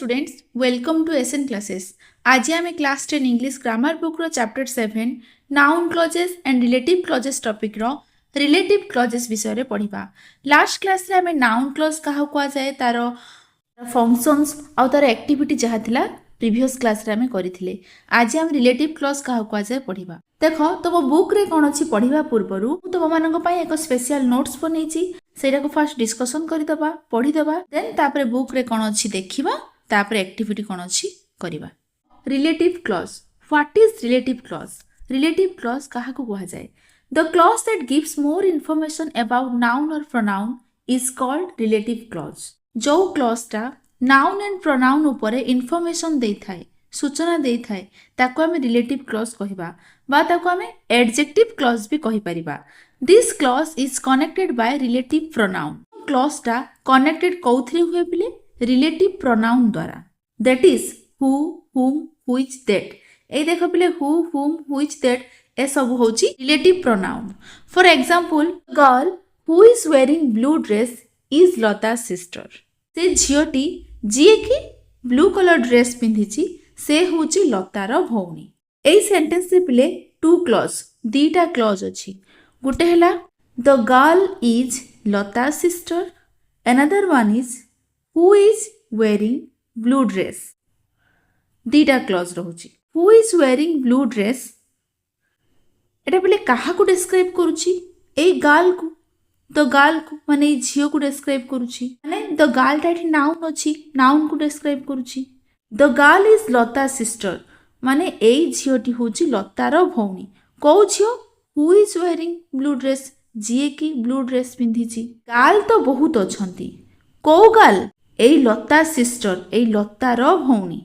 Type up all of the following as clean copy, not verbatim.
students, welcome to SN classes. आज आम class 10 English grammar book रो chapter 7 noun clauses and relative clauses topic रो relative clauses विषय रे पढ़िबा। लास्ट क्लास रे हमें नाउन क्लॉज कहा कुआ जाए तार फंक्शंस आ तार एक्टिविटी जहा थिला प्रीवियस क्लास रे हमें करिथिले। आज हम रिलेटिव क्लॉज कहा कुआ जाए पढ़िबा। देखो तुम बुक रे कोन अछि पढ़िबा पूर्वरु तुम मानक पई एक स्पेशल नोट्स बनेछि सेटा को फर्स्ट डिस्कशन करिदबा पढ़िदबा देन तापरे बुक रे कोन अछि देखिबा तापरे एक्टिविटी कोन अछि करिबा। Relative clause what is relative clause? Relative clause कहा को कहा जाए? The clause that gives more information about noun और pronoun is called relative clause. जो क्लॉज टा नाउन एंड प्रोनाउन ऊपर इन्फॉर्मेशन दे थाए सूचना दे थाए ताको हमें रिलेटिव क्लॉज कहिबा बा ताको हमें एडजेक्टिव क्लॉज भी कहि परिबा। This clause is connected by relative pronoun. Clause टा कनेक्टेड कोथरे हुए बिले रिलेटिव प्रोनाउन द्वारा that is who whom which that. ए देखो बिले हु हुम व्हिच दैट ए सब होची relative pronoun. For example girl who is wearing blue dress is Lata sister. से झियोटी जी की ब्लू कलर ड्रेस पिंधिची से होची लतार भौणी। एई सेंटेंस रे पिले टू क्लॉज दीटा क्लॉज अछि। गुटे हला the girl is Lata sister, another one is who is wearing blue dress. दीटा क्लॉज रहउची। Who is wearing blue dress एटा पिले काहा को डिस्क्राइब करूची? ए गर्ल को द गर्ल को माने झियो को डिस्क्राइब करूची माने द गर्ल टा एठी नाउन अछि नाउन को डिस्क्राइब करूची। The girl is Lata sister माने एई झियोटी होची लतार भौणी। को झियो? Who is wearing blue dress जी की ब्लू ड्रेस पिंधिची। गर्ल तो बहुत अछंती। को गर्ल? एई लता सिस्टर एई लतार भौणी।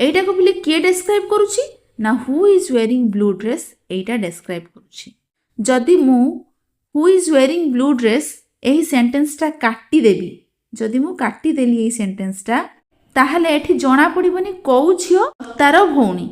एटा को बिले के डिस्क्राइब करूची ना who is wearing blue dress Etah describe करूची। जदि मु who is wearing blue dress एही सेंटेंस टा काटी देबी जदि मु काटी देली एही सेंटेंस टा ताहले एठी जणा पड़िबनी को झियो लतार भौणी।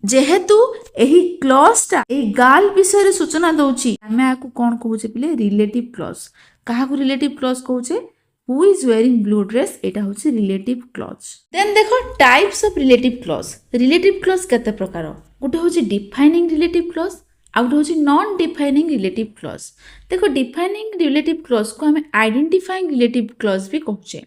जेहेतु एही क्लॉज टा ए गर्ल विषय रे सूचना दउची हमें आकु कोन कहूचे पिले रिलेटिव क्लॉज। काहा को रिलेटिव क्लॉज कहूचे? Who is wearing blue dress एटा होची रिलेटिव क्लॉज। देन देखो types of relative clause. Relative clause केते प्रकार? गुटे होची डिफाइनिंग रिलेटिव क्लॉज आउट होची नॉन डिफाइनिंग रिलेटिव क्लॉज। देखो डिफाइनिंग रिलेटिव क्लॉज को हमें आइडेंटिफाइंग रिलेटिव क्लॉज भी कहूचे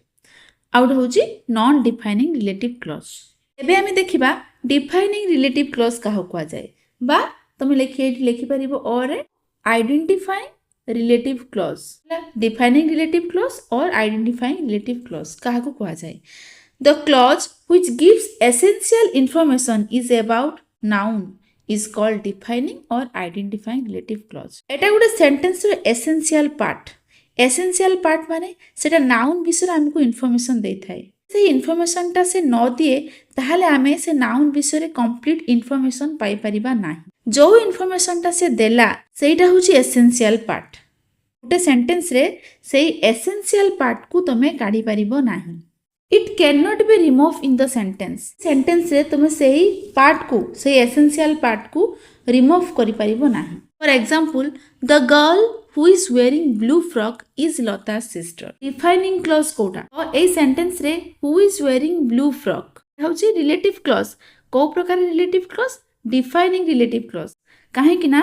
आउट होची नॉन डिफाइनिंग रिलेटिव क्लॉज। एबे हमें देखिबा डिफाइनिंग रिलेटिव क्लॉज काहा कुआ जाए बा तुम लिखि परिबो और identifying relative clause. Defining relative clause और आइडेंटिफाइंग रिलेटिव क्लॉज काहा को कुआ जाए? The clause which gives essential information is about noun is called defining or identifying relative clause. Etah Gute sentence row essential part. Essential part माने सेटा noun विषय हमको information दे थाए। से इन्फॉर्मेशन टा से न दिए ताहले हमें से नाउन विषय रे कंप्लीट इन्फॉर्मेशन पाई परिबा नाही। जो इन्फॉर्मेशन टा से देला सेटा होची एसेंशियल पार्ट। गुटे सेंटेंस रे सेई एसेंशियल पार्ट को तमे काढी परिबो नाही। It cannot be removed in the sentence. Sentence रे तुम सेही पार्ट को सेही एसेंशियल पार्ट को रिमूव करि परिबो नाही। For example the girl who is wearing blue frock is Lata sister. Defining clause कोटा और ए सेंटेंस रे who is wearing blue frock होची रिलेटिव क्लॉज। को प्रकार relative clause? Defining relative clause. काहे कि ना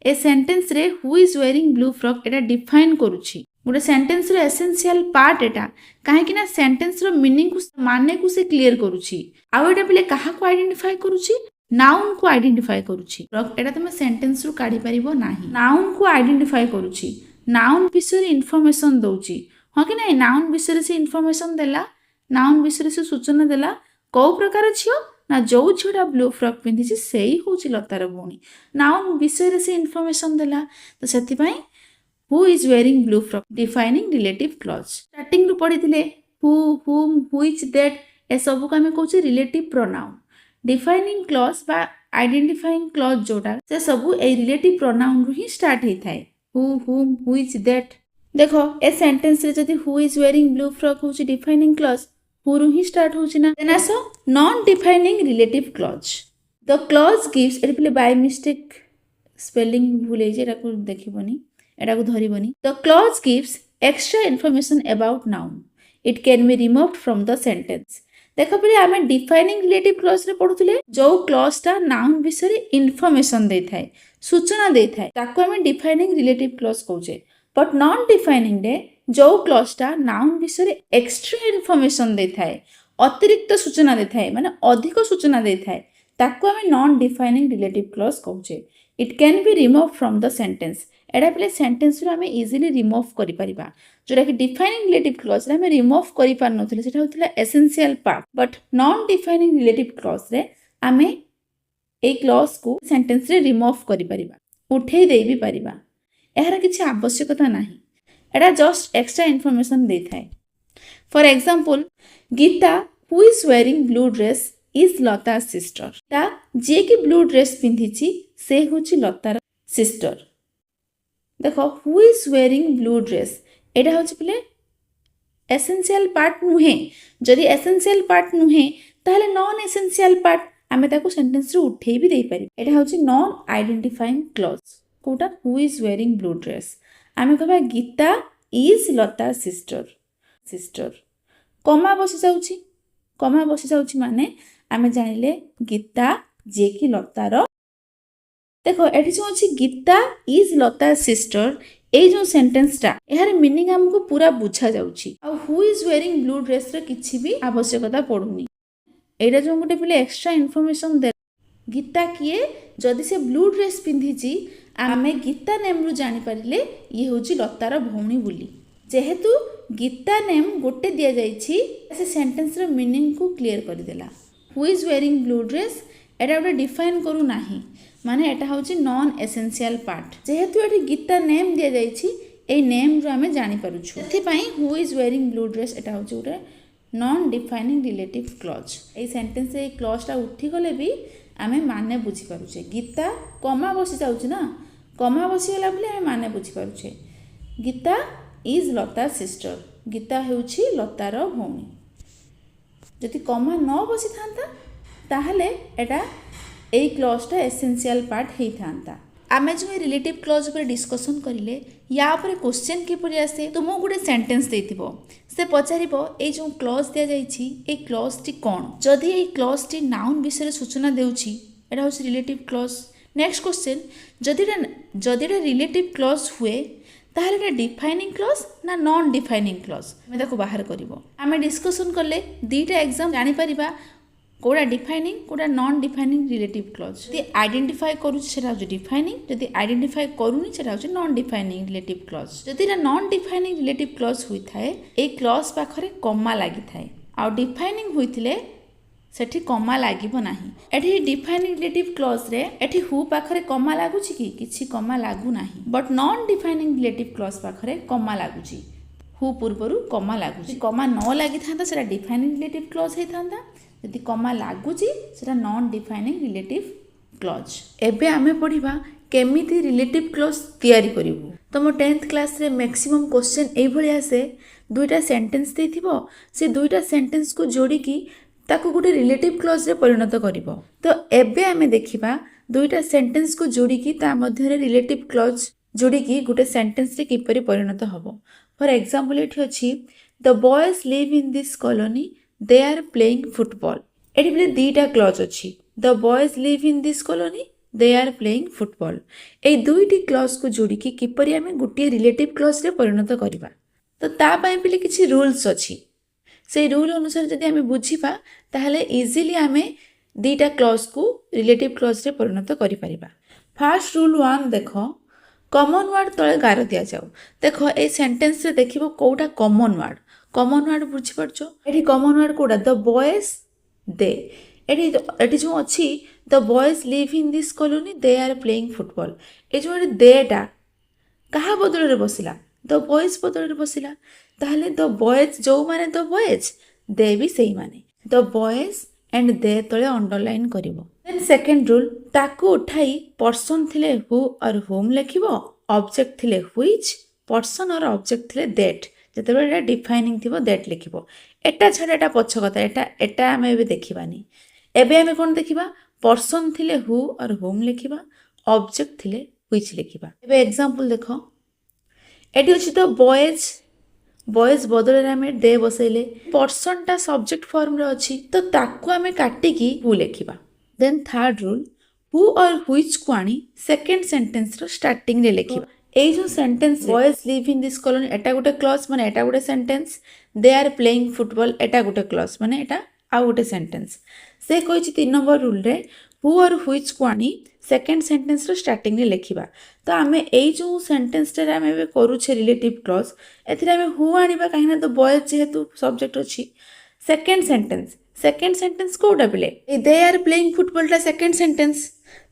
ए सेंटेंस रे who is wearing blue frock एटा डिफाइन करूची गोटे सेंटेंस रो एसेंशियल पार्ट एटा काहे कि ना सेंटेंस रो मीनिंग को माने को से क्लियर करूची। आ एटा पिले काहा को आइडेंटिफाई करूची? नाउन को आइडेंटिफाई करूची। एटा तुम सेंटेंस रो काढी परिबो नाही। नाउन को आइडेंटिफाई करूची नाउन विषय इन्फॉर्मेशन दउची। हां कि ना नाउन विषय से इन्फॉर्मेशन देला नाउन विषय से सूचना देला को प्रकार छियो ना जो छोटा ब्लू फ्रॉक पिंधिची सेही होची लतार भौणी। नाउन विषय से इन्फॉर्मेशन देला तो सेति पई Who is wearing blue frock? Defining relative clause. Starting रू पढ़ी थिले who, whom, which, that ए सब को हमें कहूचे relative pronoun. Defining clause बा identifying clause जोटा से सब ए relative pronoun रू ही start ही थाए। Who, whom, which, that. देखो ए sentence रे जदि who is wearing blue frock होची defining clause who रू ही start होची ना। Then आसो non-defining relative clause. The clause gives एटा पले by mistake spelling भूल जाए एटा को देखिबोनी एटा को धरिबनी। The clause gives extra information about noun. It can be removed from the sentence. देख पे आम डिफाइनिंग रिलेटिव क्लॉज रे पढ़ुले जो क्लॉजटा नाउन विषय इनफॉरमेशन दे थाए सूचना दे थाए ताको आम डिफाइनिंग रिलेटिव क्लॉज कहूचे बट नॉन डिफाइनिंग रे जो क्लॉजटा नाउन विषय एक्स्ट्रा इनफॉरमेशन दे थाए अतिरिक्त सूचना दे थाए माने अधिक सूचना दे थाए ताको आम नॉन डिफाइनिंग रिलेटिव क्लॉज कहूचे it can be remove from the sentence एडा पे सेंटेंस रो आम इजिली रिमूव करि परिबा जोटा कि डिफाइनिंग रिलेटिव क्लॉज रे आम रिमूव करि पार नथिले सेटा होतला essential part but non defining relative clause रे आम ए क्लॉज को सेंटेंस रे रिमूव करि परिबा उठेई देई भी परिबा एहार किछि आवश्यकता नाही एडा जस्ट एक्स्ट्रा इन्फॉर्मेशन दे थाए for example Gita who is wearing blue dress is Lata sister ता जे कि ब्लू ड्रेस पिंधिछि से होछि लतार सिस्टर देखो who is wearing blue dress एटा होछि पले एसेंशियल पार्ट नुहे जदि एसेंशियल पार्ट नुहे ताहले नॉन एसेंशियल पार्ट आमे ताको सेंटेंस रे उठेई भी देई पारि एटा होछि नॉन आइडेंटिफाइंग क्लॉज कोटा who is wearing blue dress आमे कहबा Gita is Lata sister sister comma बसी जाउछि माने आमे जानिले गीता जे कि लतार देखो एठी जो अछि गीता इज लता सिस्टर ए जो सेंटेंस टा एहार मीनिंग हमको पूरा बुझा जाउछि आ who is wearing blue dress रे किछि भी आवश्यकता पडुनी एटा जो गोटे पिले एक्स्ट्रा इन्फॉर्मेशन दे गीता किए जदि से ब्लू ड्रेस पिंधिछि आमे गीता नेम रु जानि परिले ये होछि लतार भौणी बुली जेहेतु गीता नेम गोटे दिया जाइछि से सेंटेंस रो मीनिंग को क्लियर कर देला who is wearing blue dress एटा गोटे डिफाइन करू नाही माने एटा होछि नॉन एसेंशियल पार्ट जेहेतु एठी गीता नेम दिया जाइछि ए नेम रो हमें जानि पारुछु एथि पई who is wearing blue dress एटा होछि गोटे non defining relative clause a sentence A clause टा उठी गले भी आमे माने बुझी पारुछे गीता कमा बसी जाउछि ना कमा बसी गला बले आमे माने बुझी पारुछे गीता इज लता सिस्टर गीता हेउछि लतार भौणी जदि कमा न बसी थांता ताहले एटा ए क्लॉजटा एसेंशियल पार्ट हेई थांता आमे जो रिलेटिव क्लॉज पर डिस्कशन करिले या पर क्वेश्चन किपरि आसे तुमो गुडे सेंटेंस देथिबो से पचारिबो ए जो क्लॉज दिया जाइछि ए क्लॉज टी कोन जदि ए क्लॉज टी नाउन विषय सूचना देउछि एटा होछि रिलेटिव क्लॉज नेक्स्ट क्वेश्चन जदि रिलेटिव क्लॉज हुए ताहले एटा डिफाइनिंग क्लॉज ना नॉन डिफाइनिंग क्लॉज हमें ताको बाहर करिवो आमे डिस्कशन करले दीटा एग्जाम जानि परिबा कोड़ा डिफाइनिंग कोड़ा नॉन डिफाइनिंग रिलेटिव क्लॉज जदि आइडेंटिफाई करूछि सेटा होछि डिफाइनिंग जदि आइडेंटिफाई करूनी सेटा होछि नॉन डिफाइनिंग रिलेटिव क्लॉज जदि ना नॉन डिफाइनिंग रिलेटिव क्लॉज हुई थाए ए क्लॉज पाखरे कॉमा लागि थाए आ डिफाइनिंग हुइथिले सेठी कॉमा लागिबो नाही एठी डिफाइनिंग रिलेटिव क्लॉज रे एठी हु पाखरे कॉमा लागुछि कि किछि कॉमा लागु नाही but non defining relative clause पाखरे कॉमा लागुछि हु पूर्वरु कॉमा लागुछि कॉमा न लागि थांता सेटा डिफाइनिंग रिलेटिव क्लॉज हे थांता यदि कमा लागुची सेटा नॉन डिफाइनिंग रिलेटिव क्लॉज एबे आमे पढ़िबा केमिति रिलेटिव क्लॉज तयारी करिवु तम 10th क्लास रे मैक्सिमम क्वेश्चन एई भली आसे दुईटा सेंटेंस देथिबो से दुईटा सेंटेंस को जोड़ी की ताको गुटे रिलेटिव क्लॉज रे परिणत करिवो तो एबे आमे देखिबा दुईटा सेंटेंस को जोड़ी की ता मध्य रे रिलेटिव क्लॉज जोड़ी की गुटे सेंटेंस रे किपरि परिणत हबो फॉर एग्जांपल एठी अछि the boys live in this colony they are playing football एठी बले दीटा क्लॉज अछि the boys live in this colony they are playing football ए दुईटी क्लॉज को जोड़ी की किपरि हमें गुटिए रिलेटिव क्लॉज रे परिणत करिबा तो ता पई बले किछि रूल्स अछि से रूल अनुसार जदि हमें बुझिबा ताहले इजीली हमें दीटा क्लॉज को रिलेटिव क्लॉज रे परिणत करि परिबा फर्स्ट रूल 1 देखो कॉमन वर्ड तळे गार दिया जाऊ देखो ए सेंटेंस रे देखिबो कोउटा कॉमन वर्ड बुझी पड़छो एठी कॉमन वर्ड कोडा द बॉयज दे एठी जो अछि the boys live in this colony they are playing football ए जो दे टा कहा बदल रे बसिला द बॉयज बदल रे बसिला ताहले द बॉयज जो माने द बॉयज दे भी सेही माने द बॉयज एंड दे तळे अंडरलाइन करिवो देन सेकंड रूल ताको उठाई पर्सन थिले हु और होम लेखिबो ऑब्जेक्ट थिले व्हिच पर्सन और ऑब्जेक्ट थिले दैट जेतेबेले एटा डिफाइनिंग थिबो दैट लिखिबो एटा छडा एटा पछ कथा एटा हमें एबे देखिबानी एबे हमें कोन देखिबा पर्सन थिले हु और होम लिखिबा ऑब्जेक्ट थिले व्हिच लिखिबा एबे एग्जांपल देखो एटी अछि द बॉयज बॉयज बदल आम दे बसैले पर्सन टा सब्जेक्ट फॉर्म रे अच्छी तो ताकू आम काटिकी हु लिखा देन थर्ड रूल हु और व्हिच को आनी सेकेंड सेंटेंस रो स्टार्टिंग रे लिखिबा এই যে sentence boys live in this colony এটা গোটে ক্লজ মানে এটা গোটে sentence they are playing football এটা গোটে ক্লজ মানে এটা আউ গোটে সেন্টেন্স সে কইছি 3 নম্বর রুল রে হু আর হুইচ কো আনি সেকেন্ড সেন্টেন্স रो স্টার্টিং রে লিখিবা তো আমি এই যে সেন্টেন্স রে আমি এবে করুছে রিলেটিভ ক্লজ এথিরে আমি হু আনিবা কাহিনা তো বয়েজ যেহেতু সবজেক্ট ଅଛି সেকেন্ড সেন্টেন্স কোটা পিলে দে আর প্লেইং ফুটবলটা second sentence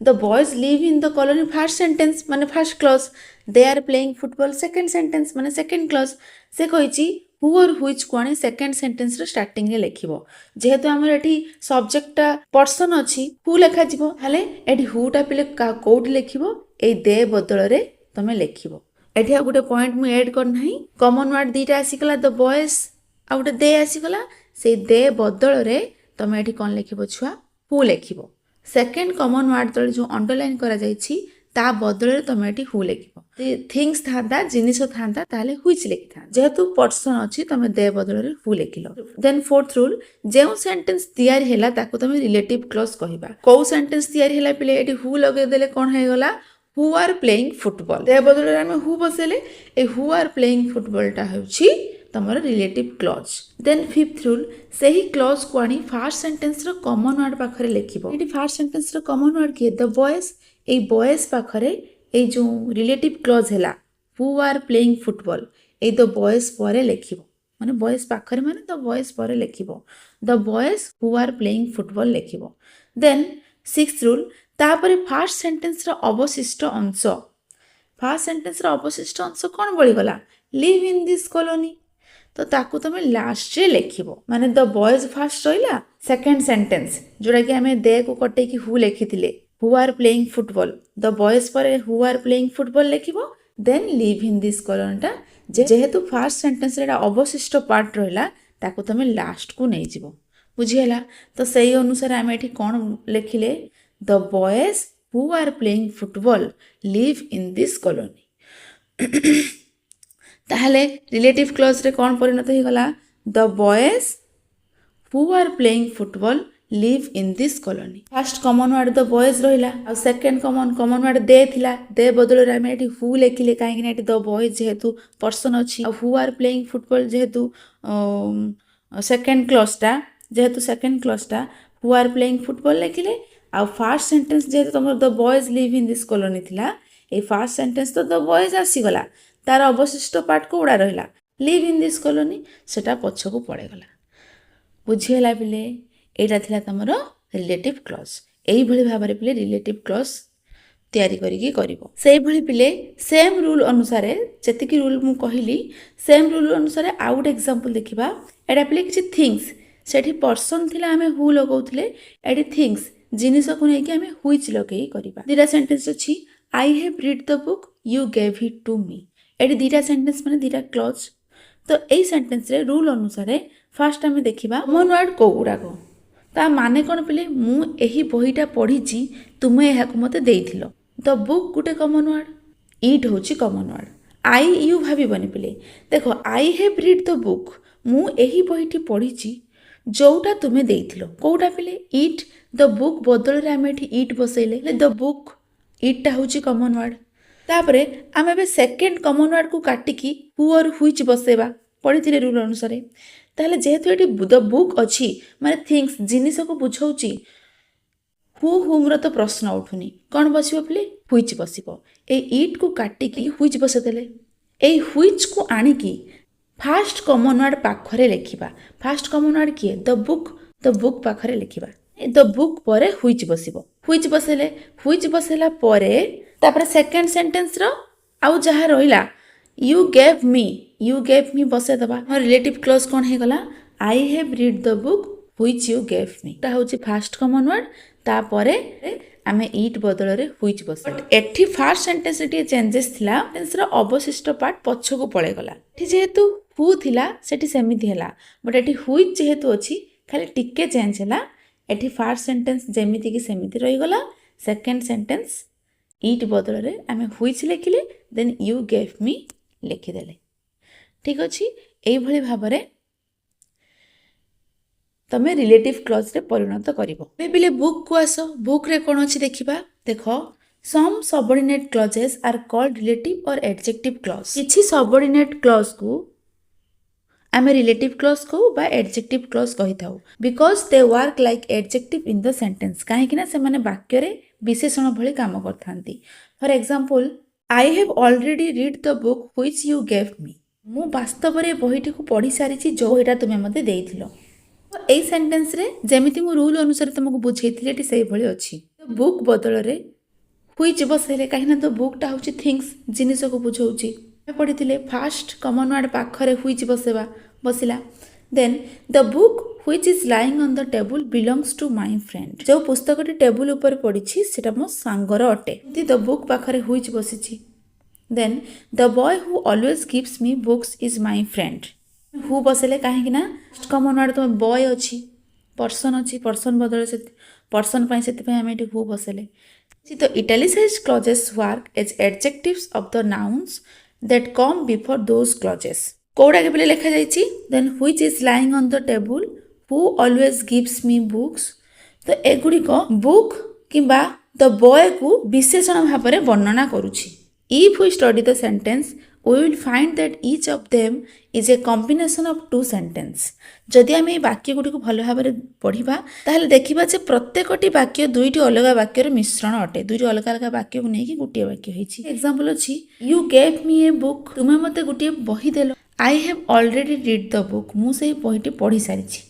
the boys live in the colony first sentence মানে first clause they are playing football second sentence ମାନେ second clause ସେ କହିଛି who or which को आनी second sentence ର starting ରେ ଲେଖିବ ଯେହେତୁ ଆମର ଏଠି subject ଟା person ଅଛି who ଲେଖା ଯିବ ହେଲେ ଏଠି who ଟା ପିଲେ କୋଉଠି ଲେଖିବ ଏଇ they ବଦଳରେ ତମେ ଲେଖିବ ଏଠି ଆଉ ଗୋଟେ ପଏଣ୍ଟ ମୁଁ ଏଡ୍ କରିନାହିଁ କମନ ୱାର୍ଡ ଦିଟା ଆସିଗଲା the boys ଆଉ ଗୋଟେ they ଆସିଗଲା ସେଇ they ବଦଳରେ ତମେ ଏଠି କ'ଣ ଲେଖିବ ଛୁଆ who ଲେଖିବ सेकेंड कमन वार्ड तले जो अंडरलाइन करा जायछि ता बदले तुम ये हु लिख थिंग्स था जिनिस था ताले हुईच लिखा जेहेतु पर्सन अच्छी तुम दे बदल हु लिखल देन फोर्थ रूल जो सेंटेंस तैयारी है तुम रिलेटिव क्लॉज कहबा कौ सेंटेंस तैयारी है पिले ये हु लगेदेले कौन हो गला हु आर प्लेइंग फुटबॉल दे बदल आम हु बसेले ए हु आर प्लेइंग फुटबॉल टा होछि तमर relative clause then fifth rule से ही क्लॉज को आनी फास्ट सेंटेंस रो कॉमन वर्ड पाखरे लिखिबो एटी फास्ट सेंटेंस रो कॉमन वर्ड किए द बॉयज ए बॉयज पाखरे ए जो रिलेटिव क्लॉज हैला हु आर प्लेइंग फुटबॉल ए द बॉयज परे लिखिबो माने बॉयज पाखरे माने द बॉयज परे लिखिबो the boys who are playing football लिखिबो देन सिक्स्थ रूल तापरे फास्ट सेंटेंस रो अवशिष्ट अंश फास्ट सेंटेंस रो अवशिष्ट अंश कोन बळी गला लिव इन दिस कॉलोनी तो ताकू तुम लास्ट रे लिखिबो माने द बॉयज फास्ट रहिला सेकंड सेंटेंस जोड़ा कि हमें दे को कटे कि हु लिखिथिले who are playing football the boys पर हु आर प्लेइंग फुटबॉल लिखिबो देन लिव इन दिस कॉलोनीटा जेहेतु फास्ट सेंटेंस रे अवशिष्ट पार्ट रहिला ताकू तुम लास्ट को नै जिवो बुझियला तो सही अनुसार हमें एठी कोन लिखिले the boys who are playing football live in this colony ताहले रिलेटिव क्लॉज रे कौन परिणत हो गला the boys who are playing football live in this colony first common word the boys रहिला आ सेकंड कॉमन वर्ड दे थिला दे बदल रे हम एठी हु लेखिले काहे कि एठी द बॉयज जेहेतु पर्सन अछि आ हु आर प्लेइंग फुटबॉल जेहेतु सेकंड क्लॉज टा हु आर प्लेइंग फुटबॉल लेखिले आ फर्स्ट सेंटेंस जेहेतु तुम the boys live in this colony थिला ए फर्स्ट सेंटेंस तो द बॉयज आसी गला तार अवशिष्ट पार्ट को उड़ा रहा लिव इन दिस कॉलोनी सेटा पछ को पड़ेगला बुझीगला पिले एटा थिला तमरो रिलेटिव क्लॉज एही भली भाबरे पिले रिलेटिव क्लॉज तैयारी करिके करिवो सेही भली पिले सेम रूल अनुसार जतिकि रूल मु कहिली सेम रूल अनुसार आउट एग्जांपल देखिबा एटा पिले किछि थिंग्स सेठी पर्सन थिला हमें हु लगौथिले एटी थिंग्स जिनिस को नै कि हमें हुइच लगेई करिबा दिरा सेंटेंस अछि I have read the book you gave it to me एटी दीटा सेंटेंस माने दीटा क्लॉज तो यही सेंटेंस रे रूल अनुसार फास्ट आम देखा कॉमन वर्ड को गुड़ाक ता माने कौन पिले मु एही बहीटा पढ़ी तुमे यह मते देइथिलो द बुक गोटे कॉमन वर्ड इट होची कॉमन वर्ड आई यू भाबनी पिले देखो आई हैव रीड द बुक मु एही बहीटी पढ़ी जोटा तुमे देइथिलो कोटा पिले इट द बुक बदल रे आम एठी इट बसैले द बुक इटा होची कॉमन वर्ड तापरे आम ए सेकेंड कॉमन वर्ड को काटिकी हु और व्हिच बसेबा पढ़ी रूल अनुसार ताहले जेहेतु ये द बुक अच्छी माने थिंग्स जिनिस को बुझाऊँगी हु हुम्र तो प्रश्न उठुनी कौन बसो पिले व्हिच बसो ए इट को काटिकी व्हिच बसदेले ए व्हिच को आणिकी फास्ट कॉमन वर्ड पाखरे लिखिबा फास्ट कॉमन वर्ड किए द बुक पाखरे लिखिबा द बुक परे व्हिच बसिबो व्हिच बसेला परे तापर सेकेंड सेंटेंस रो आउ जहा रहिला यू गेव मी बसे दबा रिलेटिव क्लॉज कौन हे गला आई have read the book which you gave मी ता होची फास्ट कॉमन वर्ड तापरे आमे इट बदल रे व्हिच बसे एठी फास्ट सेंटेंस रे चेंजेस थिला सेंटेंस रो अवशिष्ट पार्ट पछ को पळे गला एठी जेहेतु हु थिला सेठी सेमिति हैला बट एठी व्हिच जेहेतु अछि खाली टिके चेंज हैला एठी फास्ट सेंटेंस जेमिति की सेमिति रही गला सेकंड सेंटेंस इट बदल रे आमे व्हिच लिखिले देन यू गेव मी लिखिदेले ठीक अछि এইভাবে ভাବରେ তুমি রিলেটিভ ক্লজରେ ପରିଣତ କରିବ। ଏବେ ପିଲେ ବୁକ୍କୁ ଆସ। ବୁକ୍ରେ କ'ଣ ଅଛି ଦେଖିବା। ଦେଖ, some subordinate clauses are called relative or adjective clause. କିଛି ସବଅର୍ଡିନେଟ୍ କ୍ଲଜ୍କୁ ଆମେ ରିଲେଟିଭ୍ କ୍ଲଜ୍ କହୁ ବା ଏଡଜେକ୍ଟିଭ୍ କ୍ଲଜ୍ କହିଥାଉ। Because they work like adjective in the sentence. କାହିଁକିନା ସେମାନେ ବାକ୍ୟରେ ବିଶେଷଣ ଭଳି କାମ କରିଥାନ୍ତି। For example, I have already read the book which you gave me. ମୁଁ ବାସ୍ତବରେ ବହିଟିକୁ ପଢ଼ି ସାରିଛି ଯେଉଁ ଏଇଟା ତୁମେ ମୋତେ ଦେଇଥିଲ। এই ସେଣ୍ଟେନ୍ସରେ ଯେମିତି ମୁଁ ରୁଲ୍ ଅନୁସାରେ ତୁମକୁ ବୁଝେଇଥିଲି ଏଠି ସେଇଭଳି ଅଛି। ବୁକ୍ ବଦଳରେ ହୁଇଚ୍ ବସେଇଲେ, କାହିଁକିନା ତ ବୁକ୍ଟା ହେଉଛି ଥିଙ୍ଗସ୍, ଜିନିଷକୁ ବୁଝଉଛି। ପଢ଼ିଥିଲେ ଫାଷ୍ଟ କମନ୍ ୱାର୍ଡ଼ ପାଖରେ ହୁଇଚ୍ ବସେଇବା, ବସିଲା। Then the book which is lying on the table belongs to my friend. ଯେଉଁ ପୁସ୍ତକଟି ଟେବୁଲ୍ ଉପରେ ପଡ଼ିଛି ସେଟା ମୋ ସାଙ୍ଗର ଅଟେ। ଏମିତି ଦ ବୁକ୍ ପାଖରେ ହୁଇଚ୍ ବସିଛି। ଦେନ୍ ଦ ବୟ ହୁ ଅଲୱେଜ୍ ଗିଭ୍ସ ମି ବୁକ୍ସ ଇଜ୍ ମାଇ ଫ୍ରେଣ୍ଡ। ହୁ ବସେଇଲେ, କାହିଁକି ନା କମନ୍ ୱାର୍ଡ଼ ତୁମେ ବୟ ଅଛି, ପର୍ସନ୍ ଅଛି, ପର୍ସନ୍ ବଦଳରେ ପର୍ସନ୍ ପାଇଁ ସେଥିପାଇଁ ଆମେ ଏଠି ହୁ ବସେଇଲେ। The italicized clauses work as adjectives of the nouns that come before those clauses. କୋଉଟାକେ ପିଲେ ଲେଖାଯାଇଛି, then which is lying on the table, who always gives me books। ତ ଏଗୁଡ଼ିକ ବୁକ୍ କିମ୍ବା ଦ ବୟକୁ ବିଶେଷଣ ଭାବରେ ବର୍ଣ୍ଣନା କରୁଛି। If we study the sentence, we will find that each of them is a combination of two sentences। ଯଦି ଆମେ এই ବାକ୍ୟଗୁଡ଼ିକୁ ଭଲ ଭାବରେ ପଢ଼ିବା ତାହେଲେ ଦେଖିବା ଯେ ପ୍ରତ୍ୟେକଟି ବାକ୍ୟ ଦୁଇଟି ଅଲଗା ବାକ୍ୟର ମିଶ୍ରଣ ଅଟେ। ଦୁଇଟି ଅଲଗା ଅଲଗା ବାକ୍ୟକୁ ନେଇକି ଗୋଟିଏ ବାକ୍ୟ ହେଇଛି। ଏକ୍ସାମ୍ପଲ୍ ଅଛି, ୟୁ ଗେଭ୍ ମି ଏ ବୁକ୍। ତୁମେ ମୋତେ ଗୋଟିଏ ବହି ଦେଲ। I have already read the book. ମୁଁ ସେହି ବହିଟି ପଢ଼ି ସାରିଛି।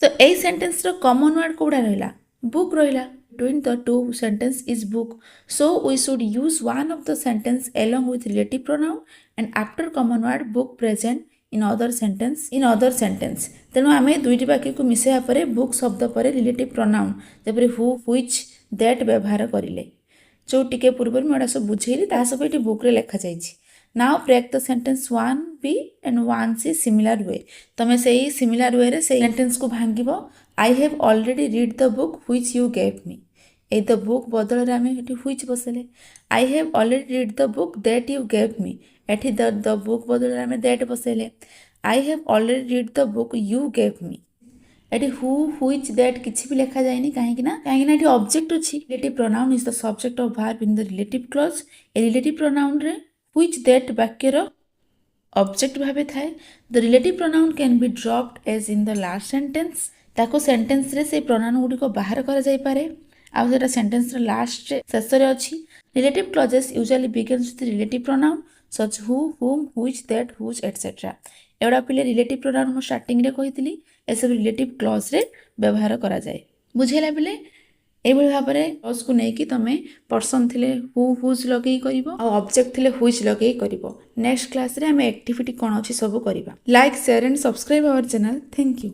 ତ এই ସେଣ୍ଟେନ୍ସର କମନ୍ ୱାର୍ଡ଼ କୋଉଟା ରହିଲା, ବୁକ୍ ରହିଲା। Between the two sentence is book, so we should use one of the sentence along with relative pronoun and after common word book present in other sentence। ତେଣୁ ଆମେ ଦୁଇଟି ବାକ୍ୟକୁ ମିଶାଇବା ପରେ ବୁକ୍ ଶବ୍ଦ ପରେ ରିଲେଟିଭ୍ ପ୍ରୋନାଉନ୍ ଯେପରି ହୁ, which, that ବ୍ୟବହାର କରିଲେ। ଯେଉଁ ଟିକେ ପୂର୍ବରୁ ମୁଁ ଏଇଟା ସବୁ ବୁଝେଇଲି ତାହା ସବୁ ଏଠି ବୁକ୍ରେ ଲେଖାଯାଇଛି। Now break the sentence 1B and 1C similar way। ତମେ ସେଇ ସିମିଲାର ୱେରେ ସେଇ ସେଣ୍ଟେନ୍ସକୁ ଭାଙ୍ଗିବ। I have already read the book which you gave me। এই ଦ ବୁକ୍ ବଦଳରେ ଆମେ ଏଠି ହୁଇଚ୍ ବସେଇଲେ। I have already read the book that you gave me। ଏଠି ଦ ବୁକ୍ ବଦଳରେ ଆମେ ଦ୍ୟାଟ୍ ବସେଇଲେ। I have already read the book you gave me। ଏଠି ହୁ, ହ୍ୱିଚ୍, ଦ୍ୟାଟ୍ କିଛି ବି ଲେଖାଯାଇନି। କାହିଁକିନା ଏଠି ଅବଜେକ୍ଟ ଅଛି। Relative pronoun is the subject of verb in the relative clause. ଏ ରିଲେଟିଭ୍ ପ୍ରୋନାଉନ୍ରେ ହ୍ୱିଚ୍, ଦ୍ୟାଟ୍ ବାକ୍ୟର ଅବଜେକ୍ଟ ଭାବେ ଥାଏ। The relative pronoun can be dropped as in the last sentence. ତାକୁ ସେଣ୍ଟେନ୍ସରେ ସେଇ ପ୍ରୋନାଉନ୍ ଗୁଡ଼ିକ ବାହାର କରାଯାଇପାରେ, ଆଉ ସେଟା ସେଣ୍ଟେନ୍ସର ଲାଷ୍ଟରେ ଶେଷରେ ଅଛି। Relative clauses usually begins with relative pronoun such who, whom, which, that, whose ଏଟସେଟ୍ରା। ଏଗୁଡ଼ା ପିଲେ ରିଲେଟିଭ୍ ପ୍ରୋନାଉନ୍ ମୁଁ ଷ୍ଟାର୍ଟିଂରେ କହିଥିଲି, ଏସବୁ ରିଲେଟିଭ୍ କ୍ଲଜ୍ରେ ବ୍ୟବହାର କରାଯାଏ। ବୁଝେଇଲା ପିଲେ? এইভাবে ভাবে ক্লଜ୍କୁ ନେଇକି ତମେ ପର୍ସନ୍ ଥିଲେ ହୁ, ହୁଜ୍ ଲଗେଇ କରିବ, ଆଉ ଅବଜେକ୍ଟ ଥିଲେ ହ୍ୱିଚ୍ ଲଗେଇ କରିବ। ନେକ୍ସଟ କ୍ଲାସ୍ରେ ଆମେ ଆକ୍ଟିଭିଟି କ'ଣ ଅଛି ସବୁ କରିବା। Like, share and subscribe our channel. Thank you.